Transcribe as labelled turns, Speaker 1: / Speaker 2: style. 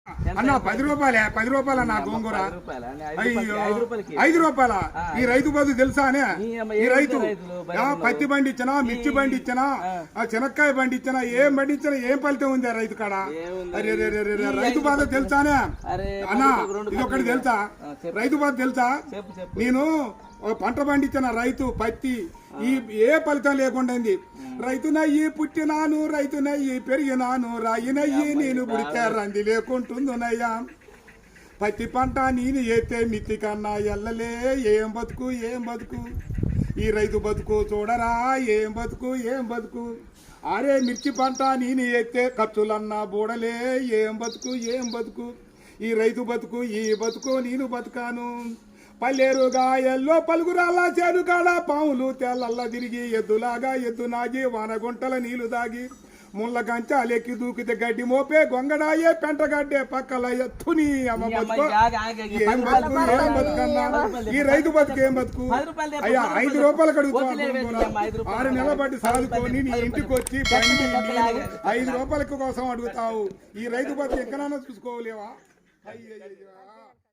Speaker 1: అన్న 10 రూపాయలే 10 రూపాయల నా గోంగూర అయ్యో 5 రూపాయల ఈ రైతు బదులు తెలుసా అనే ఈ రైతు పత్తి బండి ఇచ్చినా మిర్చి బండి ఇచ్చినా శనక్కాయ బండి ఇచ్చినా ఏం బండి ఇచ్చినా ఏం ఫలితం ఉంది రైతు కాడ అరే రైతు బాధ తెలుసానే అన్న ఇది ఒకటి తెలుసా రైతు బాధ తెలుసా నేను పంట పండించిన రైతు పత్తి ఈ ఏ ఫలితం లేకుండా రైతునయ్యి పుట్టినాను రైతునయ్యి పెరిగినాను రాయినయ్యి నేను పుడితే రంది లేకుంటుందునయ్యా పత్తి పంట నేను ఎత్తే మిత్తి కన్నా ఎల్లలే ఏం బతుకు ఈ రైతు బతుకు చూడరా ఏం బతుకు అరే మిర్చి పంట నేను ఎత్తే ఖర్చులన్నా బూడలే ఏం బతుకు ఈ రైతు బతుకు ఈ బతుకు నేను బతుకాను పల్లెరు గాయల్లో పలుగురాళ్ళ చేను కాడ పాములు తెల్లల్లా తిరిగి ఎద్దులాగా ఎద్దు నాగి వానగుంటల నీళ్లు దాగి ముళ్ళ గంచాలెక్కి దూకితే గడ్డి మోపే గొంగడాయే పెంటగడ్డే పక్కల ఎత్తుని అమ్మ బతుకు ఏం బతుకన్నా ఈ రైతు బతుకు ఏం బతుకు అయ్యా 5 రూపాయలు అడుగుతావు 6 నెలల బట్టి సాదుకొని నీ ఇంటికి వచ్చి బండి 5 రూపాయల కోసం అడుగుతావు ఈ రైతు బతుకు ఎక్కడైనా చూసుకోలేవా అయ్యో